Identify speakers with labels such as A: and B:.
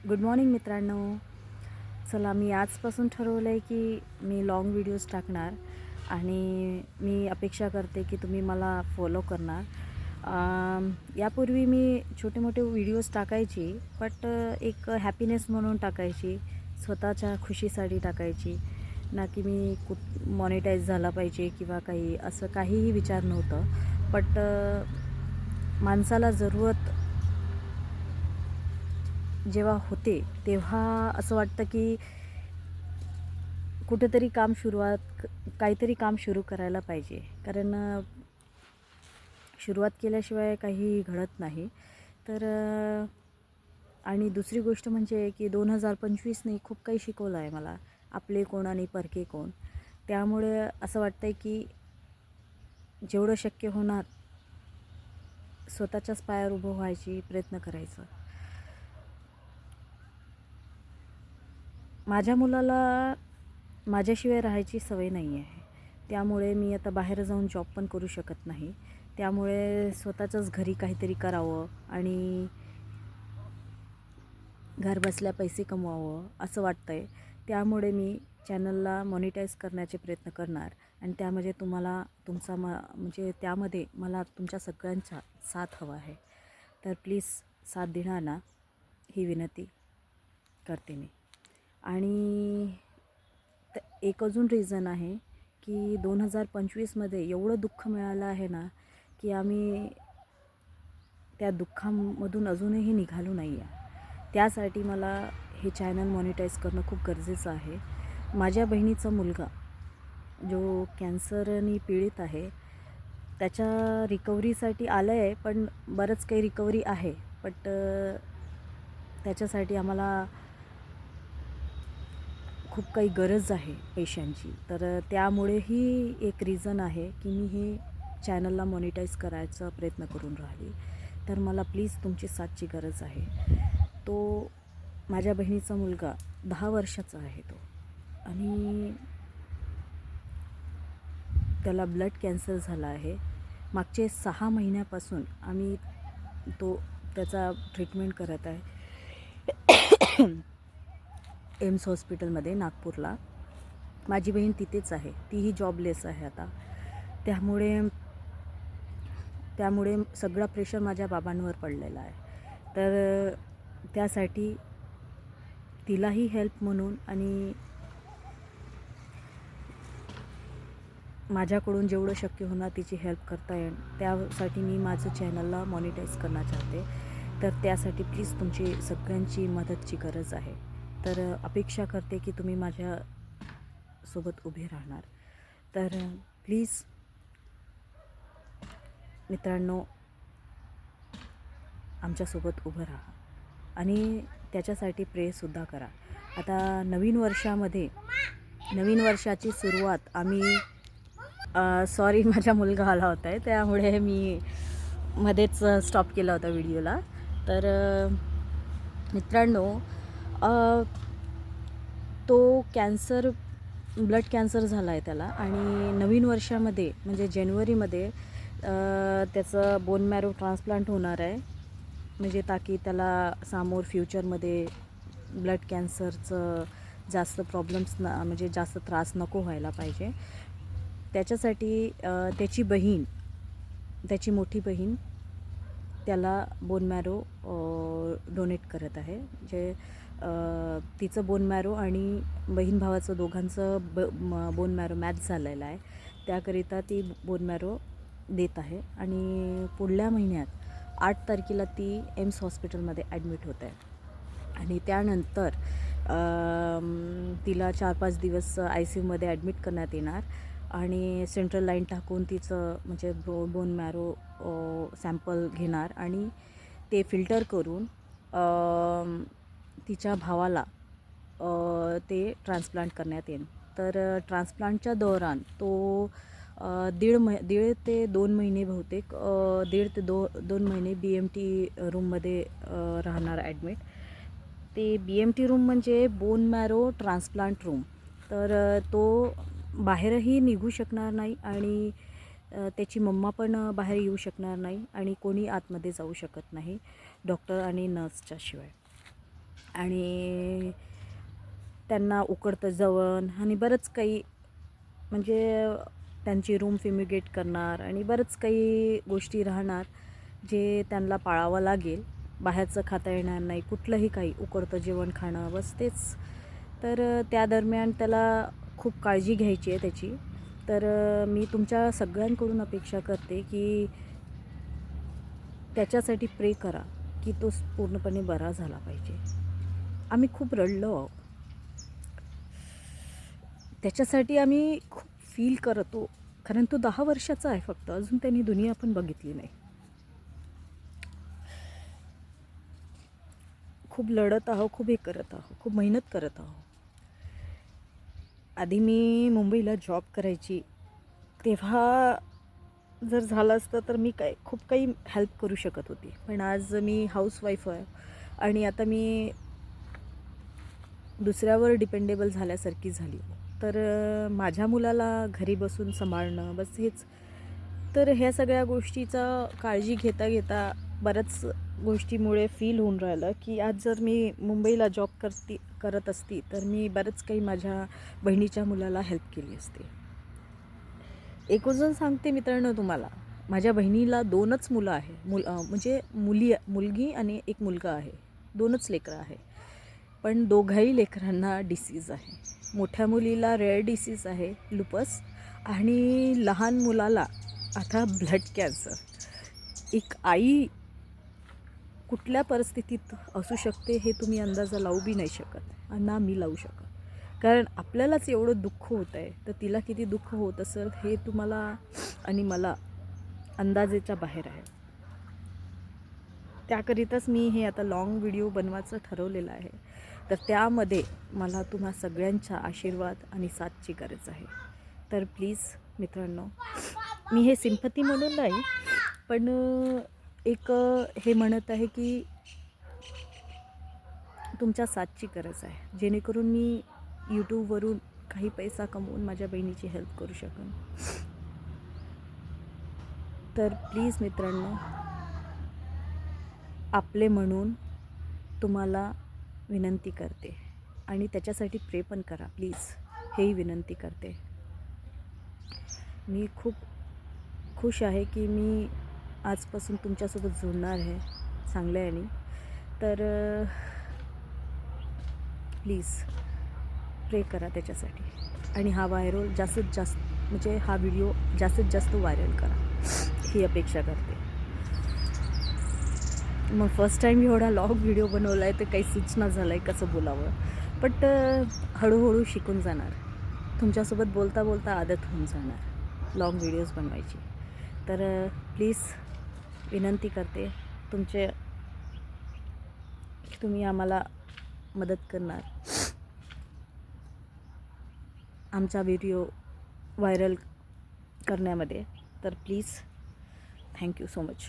A: Good morning मित्रांनो. चला, मी आजपासून ठरवलं आहे की मी लाँग व्हिडिओज टाकणार आणि मी अपेक्षा करते की तुम्ही मला फॉलो करणार. यापूर्वी मी छोटे मोठे व्हिडिओज टाकायची, बट एक हॅपीनेस म्हणून टाकायची, स्वतःच्या खुशीसाठी टाकायची, ना की मी मॉनिटाईज झाला पाहिजे किंवा काही असं काहीही विचार नव्हतं. बट माणसाला जरूरत जेव्हा होते तेव्हा असं वाटतं की कुठेतरी काहीतरी काम सुरू करायला पाहिजे, कारण सुरुवात केल्याशिवाय काही घडत नाही. तर आणि दुसरी गोष्ट म्हणजे की 2025ने खूप काही शिकवलं आहे मला, आपले कोण आणि परके कोण. त्यामुळे असं वाटतं आहे की जेवढं शक्य होणार स्वतःच्याच पायावर उभं व्हायची प्रयत्न करायचा. माझ्या मुलाला माझ्याशिवाय राहायची सवय नाही आहे, त्यामुळे मी आता बाहेर जाऊन जॉब पण करू शकत नाही. त्यामुळे स्वतःच्याच घरी काहीतरी करावं आणि घर बसल्या पैसे कमवावं असं वाटतं आहे. त्यामुळे मी चॅनलला मॉनिटाईज करण्याचे प्रयत्न करणार आणि त्यामध्ये म्हणजे त्यामध्ये मला तुमच्या सगळ्यांचा साथ हवा आहे. तर प्लीज साथ देणार ना, ही विनंती करते मी. आणि एक अजून रिझन आहे की 2025मध्ये एवढं दुःख मिळालं आहे ना, की आम्ही त्या दुःखामधून अजूनही निघालो नाही आहे. त्यासाठी मला हे चॅनल मॉनिटाईज करणं खूप गरजेचं आहे. माझ्या बहिणीचा मुलगा जो कॅन्सरने पीडित आहे, त्याच्या रिकव्हरीसाठी आलं आहे, पण बरंच काही रिकव्हरी आहे. बट त्याच्यासाठी आम्हाला खूप काही गरज आहे पैशांची. तर त्यामुळेही एक रिझन आहे की मी हे चॅनलला मॉनिटाईज करायचा प्रयत्न करून राहिली. तर मला प्लीज तुमची साथची गरज आहे. तो माझ्या बहिणीचा मुलगा 10 वर्षाचा आहे तो, आणि त्याला ब्लड कॅन्सर झाला आहे. मागचे 6 महिन्यापासून आम्ही त्याचा ट्रीटमेंट करत आहे एम्स हॉस्पिटलमध्ये नागपूरला. माझी बहीण तिथेच आहे, तीही जॉबलेस आहे आता. त्यामुळे सगळा प्रेशर माझ्या बाबांवर पडलेला आहे. तर त्यासाठी तिलाही हेल्प म्हणून आणि माझ्याकडून जेवढं शक्य होणार तिची हेल्प करता येईल, त्यासाठी मी माझं चॅनलला मॉनिटाईज करणं चाहते. तर त्यासाठी प्लीज तुमची सगळ्यांची मदतची गरज आहे. तर अपेक्षा करते की तुम्ही माझ्यासोबत उभे राहणार. तर प्लीज मित्रांनो, आमच्यासोबत उभं राहा आणि त्याच्यासाठी प्रेसुद्धा करा. आता नवीन वर्षाची सुरुवात आम्ही सॉरी, माझा मुलगा आला होता आहे, त्यामुळे मी मध्येच स्टॉप केला होता व्हिडिओला. तर मित्रांनो, तो ब्लड कॅन्सर झाला आहे त्याला, आणि नवीन वर्षामध्ये म्हणजे जानेवारीमध्ये त्याचं बोन मॅरो ट्रान्सप्लांट होणार आहे. म्हणजे ताकी त्याला समोर फ्युचरमध्ये ब्लड कॅन्सरचं जास्त प्रॉब्लेम्स म्हणजे जास्त त्रास नको व्हायला पाहिजे. त्याच्यासाठी त्याची मोठी बहीण त्याला बोन मॅरो डोनेट करत आहे. जे तिचं बोन मॅरो आणि बहीण भावाचं दोघांचं बोन मॅरो मॅच झालेलं आहे, त्याकरिता ती बोन मॅरो देत आहे. आणि पुढल्या महिन्यात 8 तारखेला ती एम्स हॉस्पिटलमध्ये ॲडमिट होत आहे. आणि त्यानंतर तिला 4-5 दिवस ICUमध्ये ॲडमिट करण्यात येणार आणि सेंट्रल लाईन टाकून तिचं म्हणजे बोन मॅरो सॅम्पल घेणार आणि ते फिल्टर करून तिच्या भावाला ते ट्रान्सप्लांट करण्यात येईल. तर ट्रान्सप्लांटच्या दौरान तो दीड ते 2 महिने बहुतेक 2 महिने BMT रूममध्ये राहणार ॲडमिट. ते BMT रूम म्हणजे बोन मॅरो ट्रान्सप्लांट रूम. तर तो बाहेरही निघू शकणार नाही आणि त्याची मम्मा पण बाहेर येऊ शकणार नाही आणि कोणी आतमध्ये जाऊ शकत नाही, डॉक्टर आणि नर्सच्या शिवाय. आणि त्यांना उकडतं जेवण आणि बरंच काही, म्हणजे त्यांची रूम फिमिगेट करणार आणि बरंच काही गोष्टी राहणार जे त्यांना पाळावं लागेल. बाहेरचं खाता येणार नाही, कुठलंही काही उकडतं जेवण खाणं, बस तेच. तर त्या दरम्यान त्याला खूप काळजी घ्यायची आहे त्याची. तर मी तुमच्या सगळ्यांकडून अपेक्षा करते की त्याच्यासाठी प्रे करा की तो पूर्णपणे बरा झाला पाहिजे. आम्ही खूप रडलो, त्याच्यासाठी आम्ही खूप फील करतो, कारण तो 10 वर्षाचा आहे फक्त, अजून त्यांनी दुनिया पण बघितली नाही. खूप लढत आहो, खूप हे करत आहो, खूप मेहनत करत आहो. आधी मी मुंबईला जॉब करायची, तेव्हा जर झालं असतं तर मी खूप काही हेल्प करू शकत होती. पण आज मी हाऊसवाईफ आहे आणि आता मी दुसऱ्यावर डिपेंडेबल झाल्यासारखी झाली. तर माझ्या मुलाला घरी बसून सांभाळणं, बस हेच. तर ह्या सगळ्या गोष्टीचा काळजी घेता घेता बऱ्याच गोष्टीमुळे फील होऊन राहिलं की आज जर मी मुंबईला जॉब करत असती तर मी बरंच काही माझ्या बहिणीच्या मुलाला हेल्प केली असते. एक गोष्ट सांगते मित्रांनो तुम्हाला, माझ्या बहिणीला 2च मुलं आहे. म्हणजे मुलगी आणि एक मुलगा आहे. 2च लेकरं आहे. पण दोघाही लेकरांना डिसीज आहे. मोठ्या मुलीला रेअर डिसीज आहे, लुपस, आणि लहान मुलाला आता ब्लड कॅन्सर. एक आई कुठल्या परिस्थितीत असू शकते हे तुम्ही अंदाजा लावू बी नाही शकत, ना मी लावू शकत. कारण आपल्यालाच एवढं दुःख होत आहे, तर तिला किती दुःख होत असेल हे तुम्हाला आणि मला अंदाजेच्या बाहेर आहे. त्याकरिताच मी हे आता लाँग व्हिडिओ बनवायचं ठरवलेलं आहे. तर त्यामध्ये मला तुम्हा सगळ्यांचा आशीर्वाद आणि साथची गरज आहे. तर प्लीज मित्रांनो, मी हे सिम्पथी म्हणून नाही, पण एक हे म्हणत आहे की तुमच्या साथची गरज आहे, जेणेकरून मी यूट्यूबवरून काही पैसा कमवून माझ्या बहिणीची हेल्प करू शकेन. तर प्लीज मित्रांनो, आपले म्हणून तुम्हाला विनंती करते आणि त्याच्यासाठी प्रे पण करा प्लीज, हेही विनंती करते. मी खूप खुश आहे की मी आजपासून तुमच्यासोबत जोडणार आहे चांगल्याने. तर प्लीज प्रे करा त्याच्यासाठी आणि हा जास्तीत जास्त म्हणजे हा व्हिडिओ जास्तीत जास्त व्हायरल करा, ही अपेक्षा करते. मग फर्स्ट टाईम एवढा लॉंग व्हिडिओ बनवला आहे तर काही सूचना झालं आहे कसं बोलावं, बट हळूहळू शिकून जाणार. तुमच्यासोबत बोलता बोलता आदत होऊन जाणार लॉंग व्हिडिओज बनवायची. तर प्लीज विनंती करते तुम्ही आम्हाला मदत करणार आमचा व्हिडिओ व्हायरल करण्यामध्ये. तर प्लीज, थँक्यू सो मच.